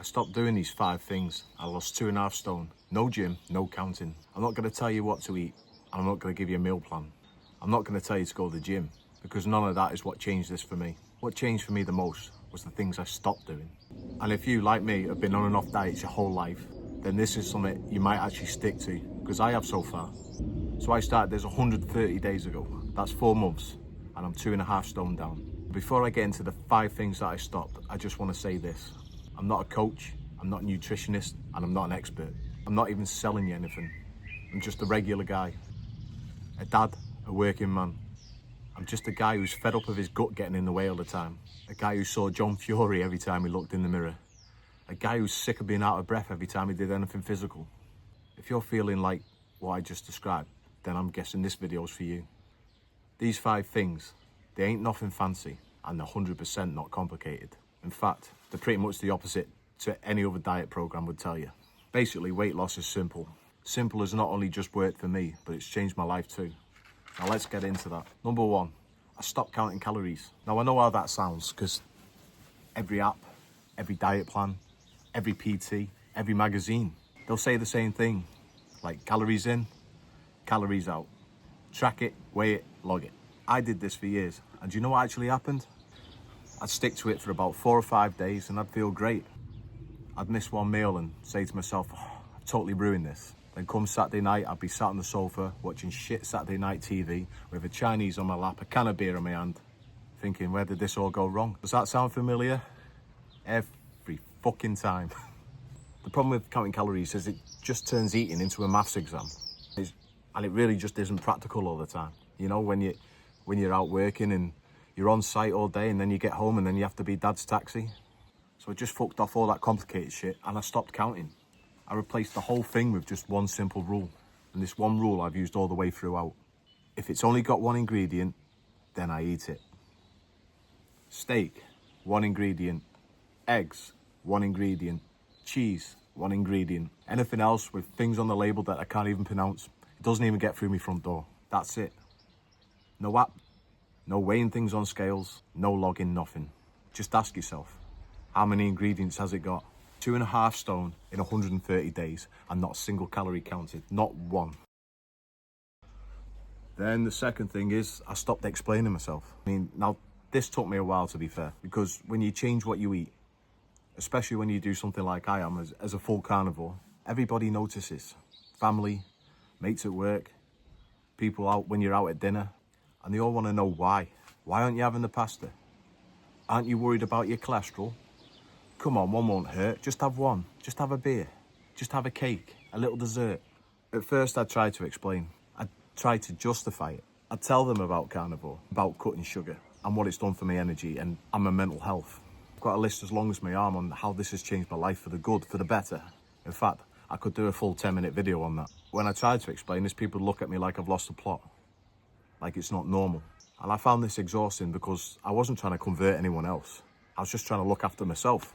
stopped doing these 5 things. I lost 2.5 stone. No gym, no counting. I'm not going to tell you what to eat. I'm not going to give you a meal plan. I'm not going to tell you to go to the gym, because none of that is what changed this for me. What changed for me the most was the things I stopped doing. And if you, like me, have been on and off diets your whole life, then this is something you might actually stick to, because I have so far. So I started this 130 days ago. That's 4 months, and I'm 2.5 stone down. Before I get into the 5 things that I stopped, I just want to say this. I'm not a coach, I'm not a nutritionist, and I'm not an expert. I'm not even selling you anything. I'm just a regular guy. A dad, a working man. I'm just a guy who's fed up of his gut getting in the way all the time. A guy who saw John Fury every time he looked in the mirror. A guy who's sick of being out of breath every time he did anything physical. If you're feeling like what I just described, then I'm guessing this video's for you. These 5 things, they ain't nothing fancy, and they're 100% not complicated. In fact, they're pretty much the opposite to any other diet program would tell you. Basically, weight loss is simple. Simple has not only just worked for me, but it's changed my life too. Now let's get into that. Number 1, I stopped counting calories. Now I know how that sounds, because every app, every diet plan, every PT, every magazine, they'll say the same thing. Like calories in, calories out. Track it, weigh it, log it. I did this for years, and do you know what actually happened? I'd stick to it for about 4 or 5 days and I'd feel great. I'd miss one meal and say to myself, oh, I've totally ruined this. Then come Saturday night, I'd be sat on the sofa watching shit Saturday night TV with a Chinese on my lap, a can of beer in my hand, thinking, where did this all go wrong? Does that sound familiar? Every fucking time. The problem with counting calories is it just turns eating into a maths exam. And it really just isn't practical all the time. You know, when you're out working and you're on site all day and then you get home and then you have to be dad's taxi. So I just fucked off all that complicated shit and I stopped counting. I replaced the whole thing with just one simple rule. And this one rule I've used all the way throughout. If it's only got one ingredient, then I eat it. Steak, 1 ingredient. Eggs, 1 ingredient. Cheese, 1 ingredient. Anything else with things on the label that I can't even pronounce, it doesn't even get through my front door. That's it. No app, no weighing things on scales, no logging, nothing. Just ask yourself, how many ingredients has it got? 2.5 stone in 130 days and not a single calorie counted, not one. Then the second thing is I stopped explaining myself. I mean, now this took me a while, to be fair, because when you change what you eat, especially when you do something like I am as a full carnivore, everybody notices. Family, mates at work, people out when you're out at dinner, and they all want to know why. Why aren't you having the pasta? Aren't you worried about your cholesterol? Come on, one won't hurt. Just have one. Just have a beer. Just have a cake, a little dessert. At first, I tried to explain. I tried to justify it. I'd tell them about carnivore, about cutting sugar, and what it's done for my energy and my mental health. I've got a list as long as my arm on how this has changed my life for the good, for the better. In fact, I could do a full 10-minute video on that. When I tried to explain this, people look at me like I've lost the plot, like it's not normal. And I found this exhausting because I wasn't trying to convert anyone else. I was just trying to look after myself.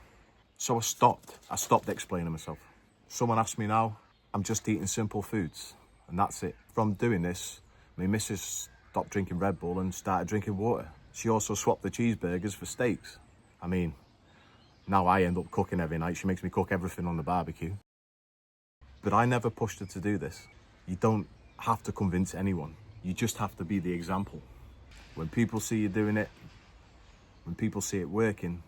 So I stopped explaining myself. Someone asked me now, I'm just eating simple foods, and that's it. From doing this, my missus stopped drinking Red Bull and started drinking water. She also swapped the cheeseburgers for steaks. I mean, now I end up cooking every night. She makes me cook everything on the barbecue. But I never pushed her to do this. You don't have to convince anyone. You just have to be the example. When people see you doing it, when people see it working,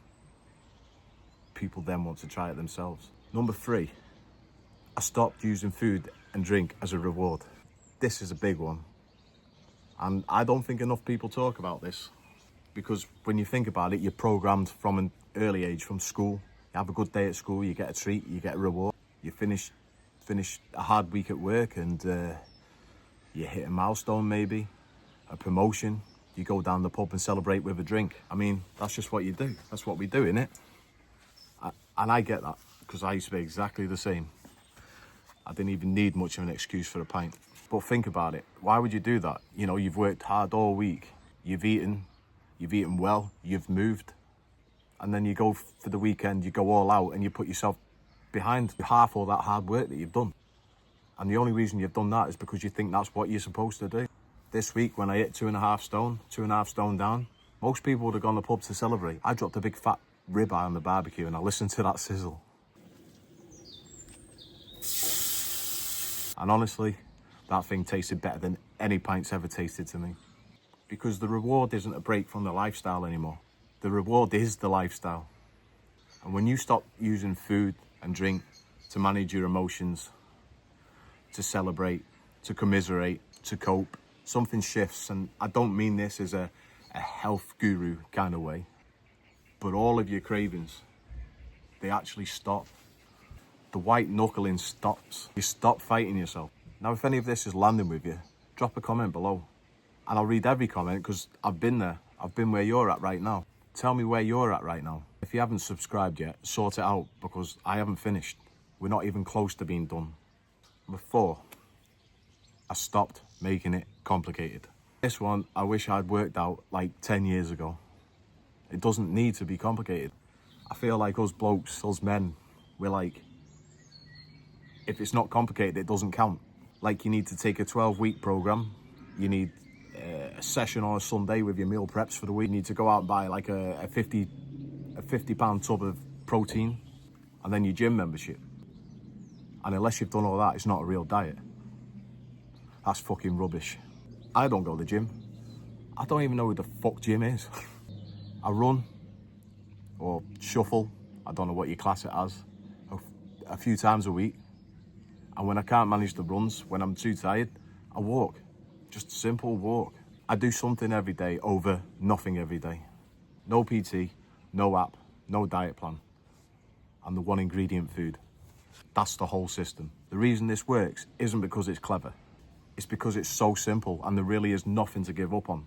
people then want to try it themselves. Number 3, I stopped using food and drink as a reward. This is a big one. And I don't think enough people talk about this, because when you think about it, you're programmed from an early age, from school. You have a good day at school, you get a treat, you get a reward. You finish a hard week at work and you hit a milestone maybe, a promotion. You go down the pub and celebrate with a drink. I mean, that's just what you do. That's what we do, innit? And I get that, because I used to be exactly the same. I didn't even need much of an excuse for a pint. But think about it. Why would you do that? You know, you've worked hard all week. You've eaten well, you've moved. And then you go for the weekend, you go all out and you put yourself behind half all that hard work that you've done. And the only reason you've done that is because you think that's what you're supposed to do. This week, when I hit 2.5 stone down, most people would have gone to the pub to celebrate. I dropped a big fat ribeye on the barbecue and I listened to that sizzle. And honestly, that thing tasted better than any pints ever tasted to me. Because the reward isn't a break from the lifestyle anymore. The reward is the lifestyle. And when you stop using food and drink to manage your emotions, to celebrate, to commiserate, to cope, something shifts. And I don't mean this as a health guru kind of way, but all of your cravings, they actually stop. The white knuckling stops. You stop fighting yourself. Now, if any of this is landing with you, drop a comment below. And I'll read every comment because I've been there. I've been where you're at right now. Tell me where you're at right now. If you haven't subscribed yet, sort it out because I haven't finished. We're not even close to being done. Number 4, I stopped making it complicated. This one, I wish I'd worked out like 10 years ago. It doesn't need to be complicated. I feel like us blokes, us men, we're like, if it's not complicated, it doesn't count. Like you need to take a 12-week program. You need a session on a Sunday with your meal preps for the week. You need to go out and buy like a 50-pound tub of protein and then your gym membership. And unless you've done all that, it's not a real diet. That's fucking rubbish. I don't go to the gym. I don't even know who the fuck gym is. I run or shuffle, I don't know what you class it as, a few times a week. And when I can't manage the runs, when I'm too tired, I walk. Just a simple walk. I do something every day over nothing every day. No PT, no app, no diet plan. And the one ingredient food. That's the whole system. The reason this works isn't because it's clever. It's because it's so simple and there really is nothing to give up on.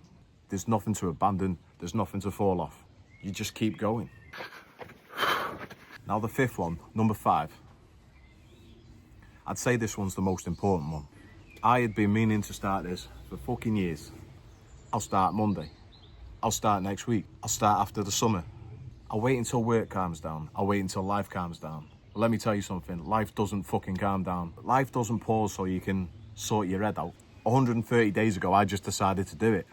There's nothing to abandon. There's nothing to fall off. You just keep going. Now the 5th one, number 5. I'd say this one's the most important one. I had been meaning to start this for fucking years. I'll start Monday. I'll start next week. I'll start after the summer. I'll wait until work calms down. I'll wait until life calms down. But let me tell you something, life doesn't fucking calm down. Life doesn't pause so you can sort your head out. 130 days ago, I just decided to do it.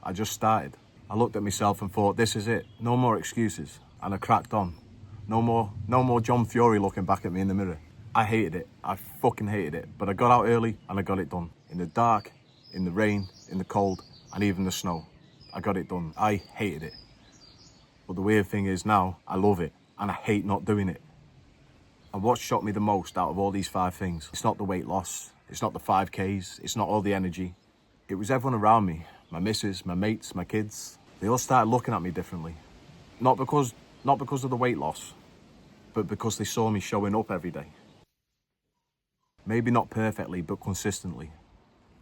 I just started. I looked at myself and thought, this is it. No more excuses. And I cracked on. No more John Fury looking back at me in the mirror. I hated it. I fucking hated it. But I got out early and I got it done. In the dark, in the rain, in the cold, and even the snow. I got it done. I hated it. But the weird thing is now, I love it. And I hate not doing it. And what shocked me the most out of all these 5 things, it's not the weight loss. It's not the 5Ks. It's not all the energy. It was everyone around me. My missus, my mates, my kids. They all started looking at me differently. Not because of the weight loss, but because they saw me showing up every day. Maybe not perfectly, but consistently.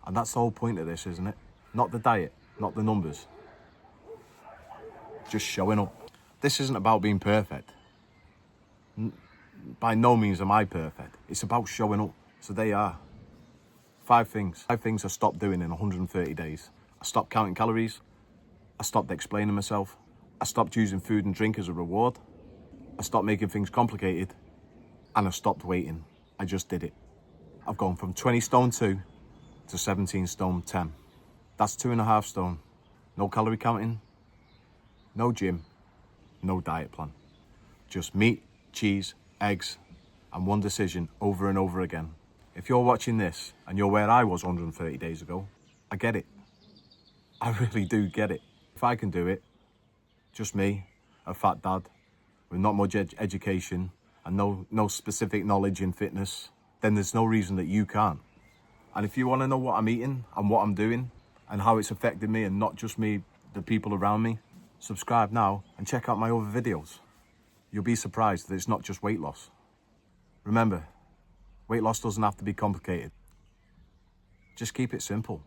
And that's the whole point of this, isn't it? Not the diet, not the numbers. Just showing up. This isn't about being perfect. By no means am I perfect. It's about showing up. So they are. 5 things. 5 things I stopped doing in 130 days. I stopped counting calories. I stopped explaining myself. I stopped using food and drink as a reward. I stopped making things complicated. And I stopped waiting. I just did it. I've gone from 20 stone 2 to 17 stone 10. That's 2.5 stone. No calorie counting. No gym. No diet plan. Just meat, cheese, eggs, and one decision over and over again. If you're watching this and you're where I was 130 days ago, I get it. I really do get it. If I can do it, just me, a fat dad, with not much education and no specific knowledge in fitness, then there's no reason that you can't. And if you want to know what I'm eating and what I'm doing and how it's affected me and not just me, the people around me, subscribe now and check out my other videos. You'll be surprised that it's not just weight loss. Remember, weight loss doesn't have to be complicated. Just keep it simple.